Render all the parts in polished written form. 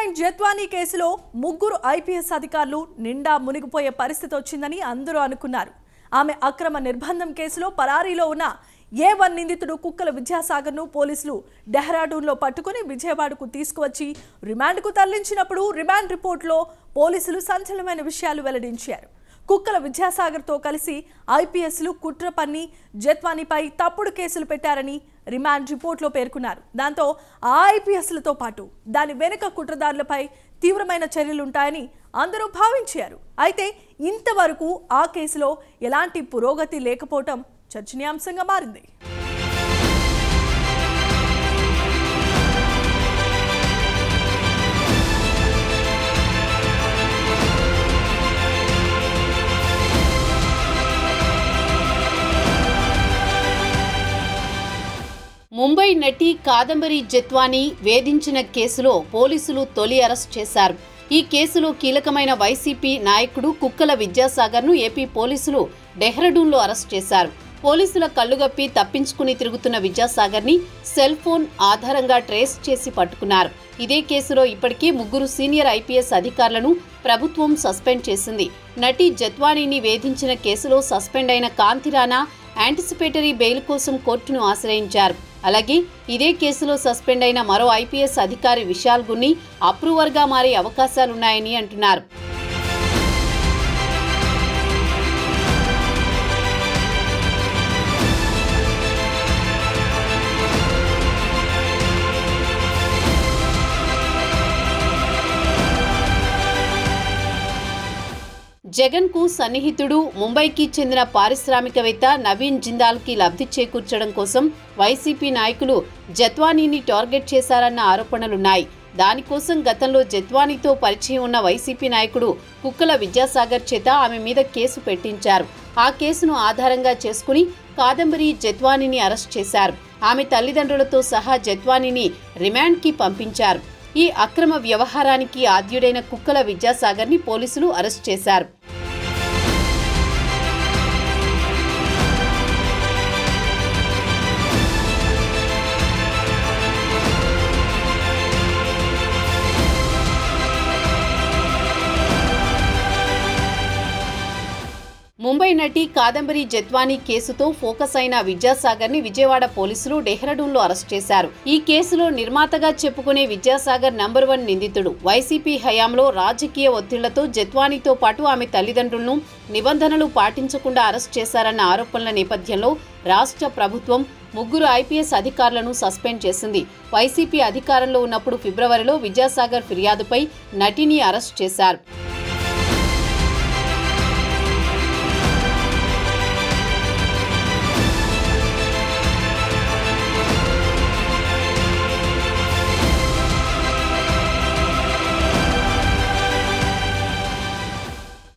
Master Jethwani కేసులో ముగ్గురు IPS అధికారులు నిండా మునిగిపోయే పరిస్థితి వచ్చిందని అందరూ అనుకున్నారు. ఆమె అక్రమ నిర్బంధం కేసులో పరారీలో ఉన్న ఏ1 నిందితుడు కుక్కల విద్యాసాగర్ను పోలీసులు డెహ్రాడూన్లో పట్టుకుని విజయవాడకు తీసుకువచ్చి రిమాండ్కు తరలించినప్పుడు రిమాండ్ రిపోర్టులో పోలీసులు సంచలనమైన విషయాలు వెల్లడించారు. కుక్కల విద్యాసాగర్తో కలిసి ఐపీఎస్లు కుట్ర పన్ని జత్వానీపై తప్పుడు కేసులు పెట్టారని రిమాండ్ రిపోర్టులో పేర్కొన్నారు. దాంతో ఆ ఐపీఎస్లతో పాటు దాని వెనుక కుట్రదారులపై తీవ్రమైన చర్యలుంటాయని అందరూ భావించారు. అయితే ఇంతవరకు ఆ కేసులో ఎలాంటి పురోగతి లేకపోవటం చర్చనీయాంశంగా మారింది. ముంబై నటి కాదంబరి జత్వానీ వేధించిన కేసులో పోలీసులు తొలి అరెస్ట్ చేశారు. ఈ కేసులో కీలకమైన వైసీపీ నాయకుడు కుక్కల విద్యాసాగర్ను ఏపీ పోలీసులు డెహ్రాడూన్లో అరెస్ట్ చేశారు. పోలీసుల కళ్లుగప్పి తప్పించుకుని తిరుగుతున్న విద్యాసాగర్ని సెల్ ఫోన్ ఆధారంగా ట్రేస్ చేసి పట్టుకున్నారు. ఇదే కేసులో ఇప్పటికే ముగ్గురు సీనియర్ ఐపీఎస్ అధికారులను ప్రభుత్వం సస్పెండ్ చేసింది. నటి జత్వానీని వేధించిన కేసులో సస్పెండ్ అయిన కాంతిరాణా యాంటిసిపేటరీ బెయిల్ కోసం కోర్టును ఆశ్రయించారు. అలాగే ఇదే కేసులో సస్పెండ్ అయిన మరో ఐపీఎస్ అధికారి విశాల్ గున్ని అప్రూవర్గా మారే అవకాశాలున్నాయని అంటున్నారు. జగన్ కు సన్నిహితుడు ముంబైకి చెందిన పారిశ్రామికవేత్త నవీన్ జిందాల్కి లబ్ధి చేకూర్చడం కోసం వైసీపీ నాయకులు జత్వానీని టార్గెట్ చేశారన్న ఆరోపణలున్నాయి. దానికోసం గతంలో జత్వానీతో పరిచయం ఉన్న వైసీపీ నాయకుడు కుక్కల విద్యాసాగర్ చేత ఆమె మీద కేసు పెట్టించారు. ఆ కేసును ఆధారంగా చేసుకుని కాదంబరి జత్వానీని అరెస్ట్ చేశారు. ఆమె తల్లిదండ్రులతో సహా జత్వానీని రిమాండ్కి పంపించారు. ఈ అక్రమ వ్యవహారానికి ఆద్యుడైన కుక్కల విద్యాసాగర్ని పోలీసులు అరెస్ట్ చేశారు. ముంబై నటి కాదంబరి జత్వానీ కేసుతో ఫోకస్ అయిన విద్యాసాగర్ని విజయవాడ పోలీసులు డెహ్రాడూన్లో అరెస్ట్ చేశారు. ఈ కేసులో నిర్మాతగా చెప్పుకునే విద్యాసాగర్ నంబర్ 1 నిందితుడు. వైసీపీ హయాంలో రాజకీయ ఒత్తిళ్లతో జత్వానీతో పాటు ఆమె తల్లిదండ్రులను నిబంధనలు పాటించకుండా అరెస్ట్ చేశారన్న ఆరోపణల నేపథ్యంలో రాష్ట్ర ప్రభుత్వం ముగ్గురు ఐపీఎస్ అధికారులను సస్పెండ్ చేసింది. వైసీపీ అధికారంలో ఉన్నప్పుడు ఫిబ్రవరిలో విద్యాసాగర్ ఫిర్యాదుపై నటిని అరెస్ట్ చేశారు.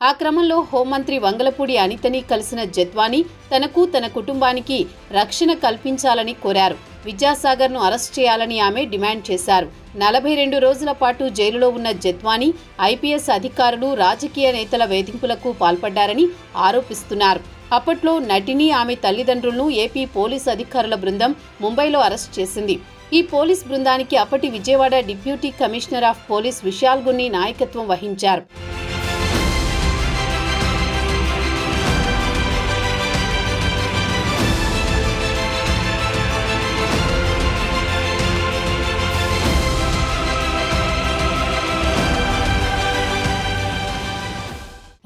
ఆ క్రమంలో హోంమంత్రి వంగలపూడి అనితని కలిసిన జత్వానీ తనకు తన కుటుంబానికి రక్షణ కల్పించాలని కోరారు. విద్యాసాగర్ను అరెస్ట్ చేయాలని ఆమె డిమాండ్ చేశారు. 42 రోజుల పాటు జైలులో ఉన్న జత్వానీ ఐపీఎస్ అధికారులు రాజకీయ నేతల వేధింపులకు పాల్పడ్డారని ఆరోపిస్తున్నారు. అప్పట్లో నటిని ఆమె తల్లిదండ్రులను ఏపీ పోలీస్ అధికారుల బృందం ముంబైలో అరెస్ట్ చేసింది. ఈ పోలీస్ బృందానికి అప్పటి Vijayawada deputy commissioner of police Vishal Gunni నాయకత్వం వహించారు.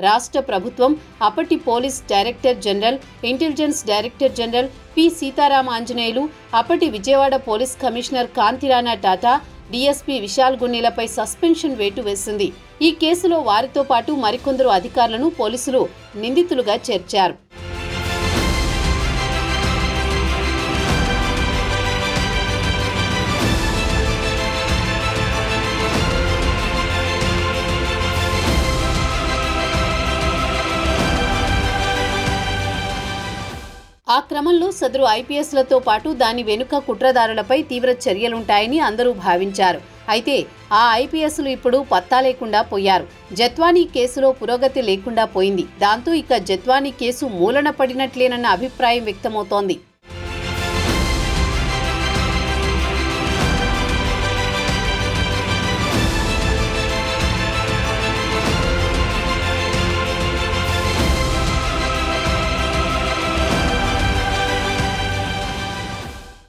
రాష్ట్ర ప్రభుత్వం అప్పటి police director general, intelligence director general P Seetharama Anjaneyulu, అప్పటి Vijayawada police commissioner Kanthi Rana Tata, DSP Vishal గున్నీలపై సస్పెన్షన్ వేటు వేసింది. ఈ కేసులో వారితో పాటు మరికొందరు అధికారులను పోలీసులు నిందితులుగా చేర్చారు. ఆ క్రమంలో సదరు ఐపీఎస్లతో పాటు దాని వెనుక కుట్రదారులపై తీవ్ర చర్యలుంటాయని అందరూ భావించారు. అయితే ఆ ఐపీఎస్లు ఇప్పుడు పత్తా లేకుండా పోయారు. జత్వానీ కేసులో పురోగతి లేకుండా పోయింది. దాంతో ఇక జత్వానీ కేసు మూలన పడినట్లేనన్న అభిప్రాయం వ్యక్తమవుతోంది.